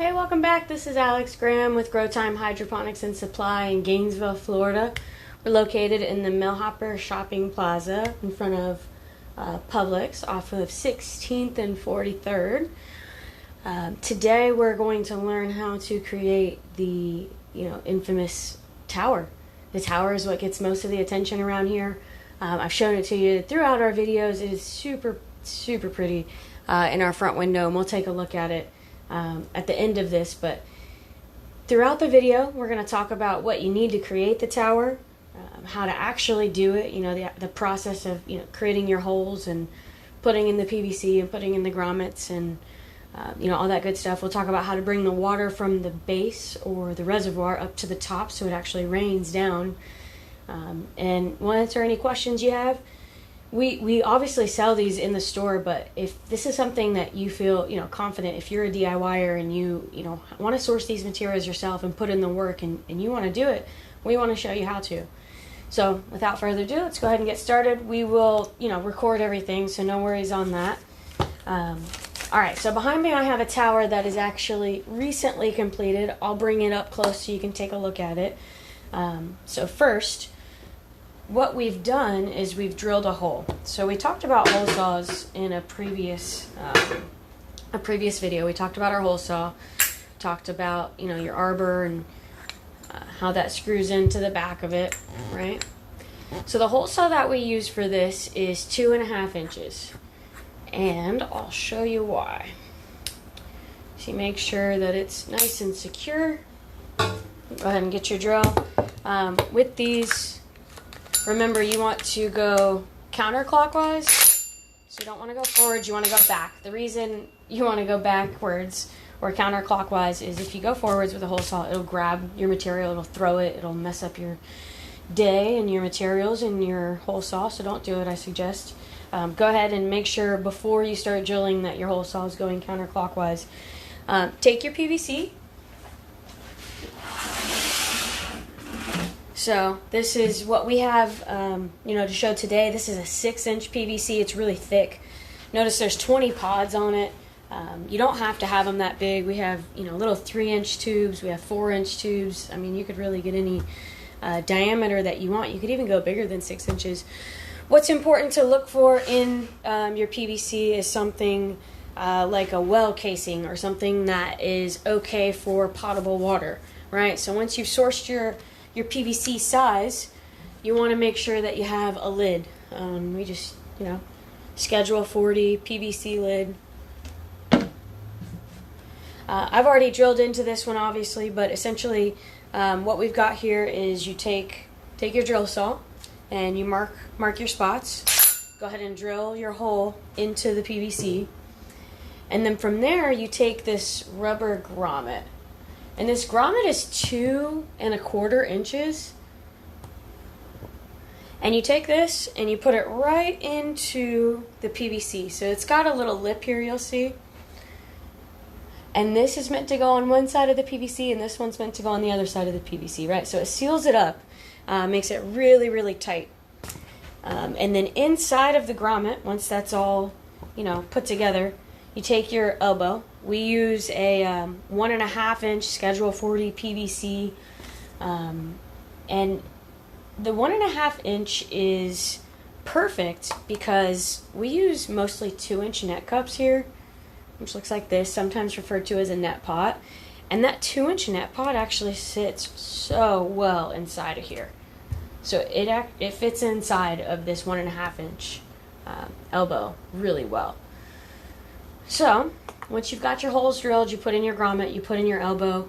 Hey, welcome back. This is Alex Graham with Grow Time Hydroponics and Supply in Gainesville, Florida. We're located in the Millhopper Shopping Plaza in front of Publix off of 16th and 43rd. Today we're going to learn how to create the infamous tower. The tower is what gets most of the attention around here. I've shown it to you throughout our videos. It is super pretty in our front window, and we'll take a look at it at the end of this. But throughout the video we're going to talk about what you need to create the tower, how to actually do it, the process of creating your holes and putting in the PVC and putting in the grommets and all that good stuff. We'll talk about how to bring the water from the base or the reservoir up to the top so it actually rains down, and we'll answer any questions you have. We obviously sell these in the store, but if this is something that you feel confident, if you're a DIYer and you want to source these materials yourself and put in the work and you want to do it, we want to show you how to. So without further ado, let's go ahead and get started. We will record everything, so no worries on that. Alright, so behind me I have a tower that is actually recently completed. I'll bring it up close so you can take a look at it. So first, what we've done is we've drilled a hole. So we talked about hole saws in a previous video. We talked about our hole saw, talked about your arbor and how that screws into the back of it, right? So the hole saw that we use for this is 2.5 inches, and I'll show you why. So you make sure that it's nice and secure. Go ahead and get your drill. With these, remember, you want to go counterclockwise, so you don't want to go forward, you want to go back. The reason you want to go backwards or counterclockwise is if you go forwards with a hole saw, it'll grab your material, it'll throw it, it'll mess up your day and your materials and your hole saw, so don't do it, I suggest. Go ahead and make sure before you start drilling that your hole saw is going counterclockwise. Take your PVC. So this is what we have, to show today. This is a 6-inch PVC. It's really thick. Notice there's 20 pods on it. You don't have to have them that big. We have, little 3-inch tubes. We have 4-inch tubes. I mean, you could really get any diameter that you want. You could even go bigger than 6 inches. What's important to look for in your PVC is something like a well casing or something that is okay for potable water, right? So once you've sourced your PVC size, you want to make sure that you have a lid. We just, Schedule 40 PVC lid. I've already drilled into this one, obviously, but essentially what we've got here is you take your drill saw and you mark your spots. Go ahead and drill your hole into the PVC. And then from there, you take this rubber grommet. And this grommet is 2.25 inches. And you take this and you put it right into the PVC. So it's got a little lip here, you'll see. And this is meant to go on one side of the PVC, and this one's meant to go on the other side of the PVC, right? So it seals it up, makes it really tight. And then inside of the grommet, once that's all, put together, you take your elbow. We use a 1.5 inch Schedule 40 PVC, and the 1.5 inch is perfect because we use mostly 2-inch net cups here, which looks like this, sometimes referred to as a net pot. And that 2-inch net pot actually sits so well inside of here. So it fits inside of this 1.5 inch elbow really well. So once you've got your holes drilled, you put in your grommet, you put in your elbow.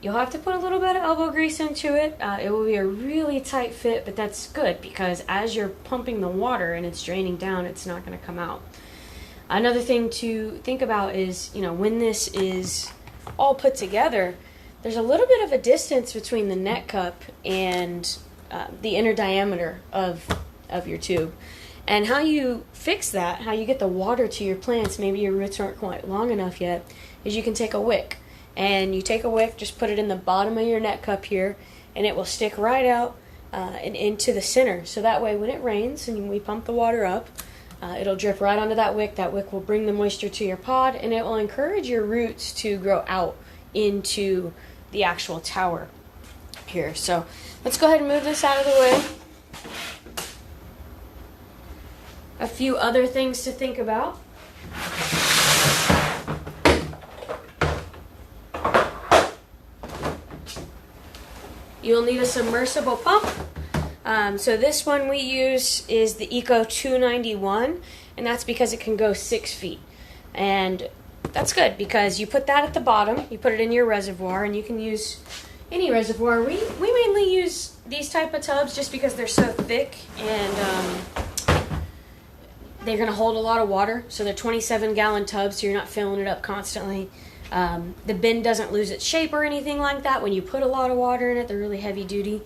You'll have to put a little bit of elbow grease into it. It will be a really tight fit, but that's good because as you're pumping the water and it's draining down, it's not going to come out. Another thing to think about is, when this is all put together, there's a little bit of a distance between the net cup and the inner diameter of your tube. And how you fix that, how you get the water to your plants, maybe your roots aren't quite long enough yet, is you can take a wick. And you take a wick, just put it in the bottom of your net cup here, and it will stick right out and into the center. So that way when it rains and we pump the water up, It'll drip right onto that wick. That wick will bring the moisture to your pod, and it will encourage your roots to grow out into the actual tower here. So let's go ahead and move this out of the way. A few other things to think about. You'll need a submersible pump. So this one we use is the Eco 291, and that's because it can go 6 feet. And that's good because you put that at the bottom, you put it in your reservoir, and you can use any reservoir. We mainly use these type of tubs just because they're so thick and they're going to hold a lot of water. So they're 27-gallon tubs, so you're not filling it up constantly. The bin doesn't lose its shape or anything like that when you put a lot of water in it. They're really heavy duty.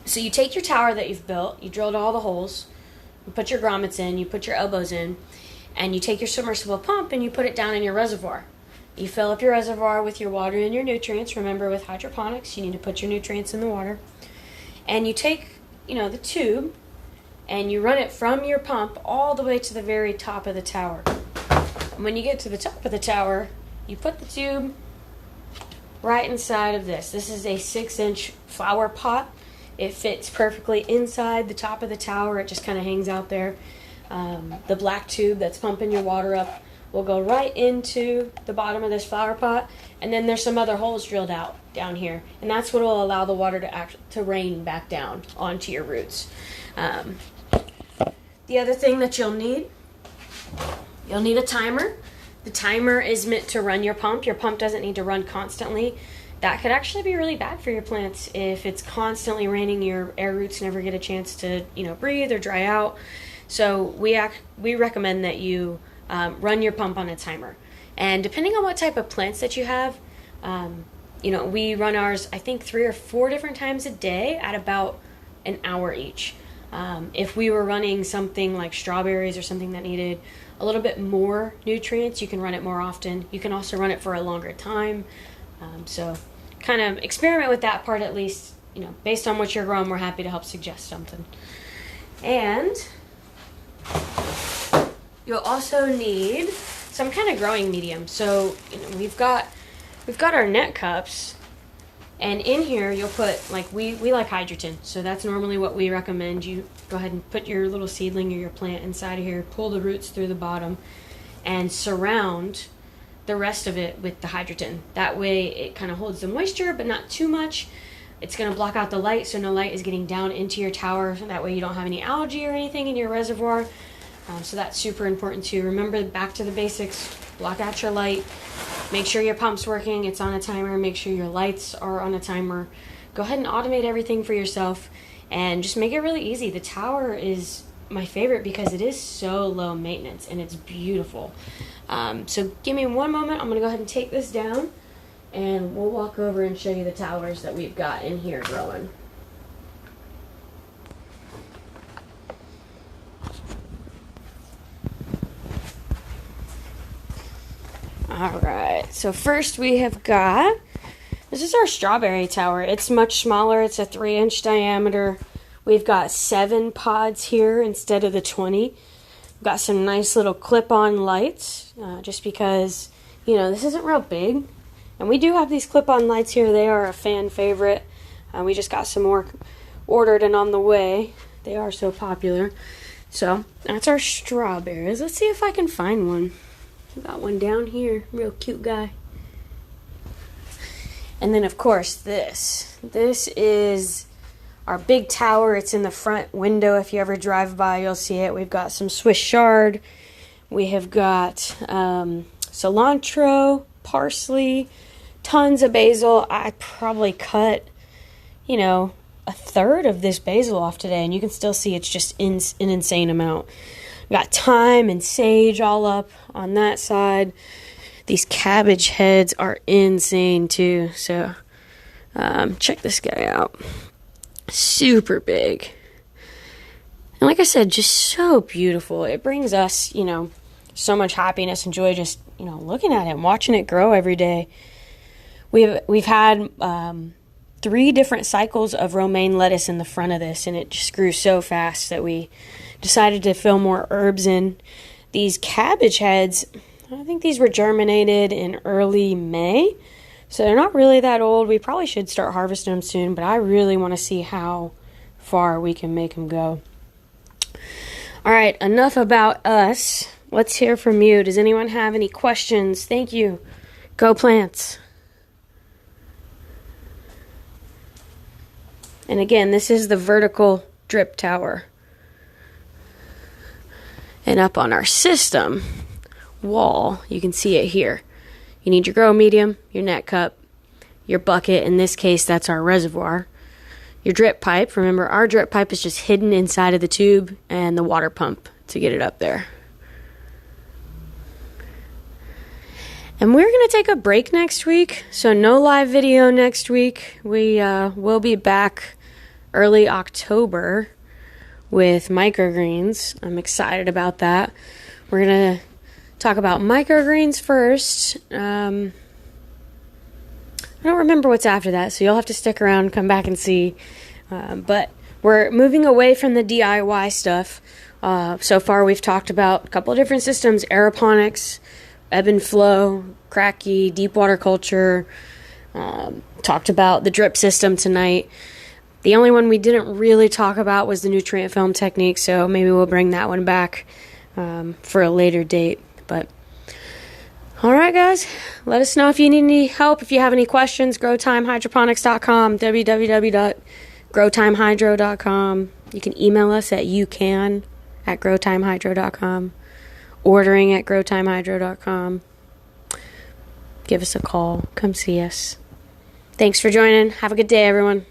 So you take your tower that you've built, you drilled all the holes, you put your grommets in, you put your elbows in, and you take your submersible pump and you put it down in your reservoir. You fill up your reservoir with your water and your nutrients. Remember, with hydroponics, you need to put your nutrients in the water. And you take, the tube, and you run it from your pump all the way to the very top of the tower. And when you get to the top of the tower, you put the tube right inside of this. This is a 6-inch flower pot. It fits perfectly inside the top of the tower. It just kind of hangs out there. The black tube that's pumping your water up will go right into the bottom of this flower pot, and then there's some other holes drilled out down here, and that's what will allow the water to rain back down onto your roots. The other thing that you'll need a timer. The timer is meant to run your pump. Your pump doesn't need to run constantly. That could actually be really bad for your plants if it's constantly raining. Your air roots never get a chance to, breathe or dry out. So we recommend that you run your pump on a timer. And depending on what type of plants that you have, we run ours, I think, 3 or 4 different times a day at about an hour each. If we were running something like strawberries or something that needed a little bit more nutrients, you can run it more often. You can also run it for a longer time. So kind of experiment with that part, at least, based on what you're growing. We're happy to help suggest something. And you'll also need some kind of growing medium. So we've got our net cups, and in here you'll put, we like hydrogen, so that's normally what we recommend. You go ahead and put your little seedling or your plant inside of here, pull the roots through the bottom, and surround the rest of it with the hydrogen. That way it kind of holds the moisture, but not too much. It's going to block out the light, so no light is getting down into your tower. So that way you don't have any algae or anything in your reservoir. So that's super important too. Remember, back to the basics. Block out your light. Make sure your pump's working. It's on a timer. Make sure your lights are on a timer. Go ahead and automate everything for yourself and just make it really easy. The tower is my favorite because it is so low maintenance and it's beautiful. So give me one moment. I'm going to go ahead and take this down, and we'll walk over and show you the towers that we've got in here growing. Alright, so first we have got, this is our strawberry tower. It's much smaller. It's a 3-inch diameter. We've got 7 pods here instead of the 20. We've got some nice little clip-on lights, just because, this isn't real big. And we do have these clip-on lights here. They are a fan favorite. We just got some more ordered and on the way. They are so popular. So, that's our strawberries. Let's see if I can find one. Got one down here. Real cute guy. And then, of course, this. This is our big tower. It's in the front window. If you ever drive by, you'll see it. We've got some Swiss chard. We have got cilantro, parsley, tons of basil. I probably cut, a third of this basil off today, and you can still see it's just an insane amount. We got thyme and sage all up on that side. These cabbage heads are insane too. So check this guy out. Super big. And like I said, just so beautiful. It brings us, so much happiness and joy just, looking at it and watching it grow every day. We've had 3 different cycles of romaine lettuce in the front of this, and it just grew so fast that we decided to fill more herbs in. These cabbage heads, I think these were germinated in early May, so they're not really that old. We probably should start harvesting them soon, but I really want to see how far we can make them go. All right, enough about us. Let's hear from you. Does anyone have any questions? Thank you. Go plants. And again, this is the vertical drip tower. And up on our system wall, you can see it here. You need your grow medium, your net cup, your bucket. In this case, that's our reservoir. Your drip pipe. Remember, our drip pipe is just hidden inside of the tube, and the water pump to get it up there. And we're going to take a break next week, so no live video next week. We will be back early October with microgreens. I'm excited about that. We're going to talk about microgreens first. I don't remember what's after that, so you'll have to stick around and come back and see. But we're moving away from the DIY stuff. So far we've talked about a couple of different systems: aeroponics, ebb and flow, cracky, deep water culture. Talked about the drip system tonight. The only one we didn't really talk about was the nutrient film technique, so maybe we'll bring that one back for a later date. But all right, guys, let us know if you need any help. If you have any questions, growtimehydroponics.com, www.growtimehydro.com. You can email us at youcan@growtimehydro.com, ordering at growtimehydro.com. Give us a call. Come see us. Thanks for joining. Have a good day, everyone.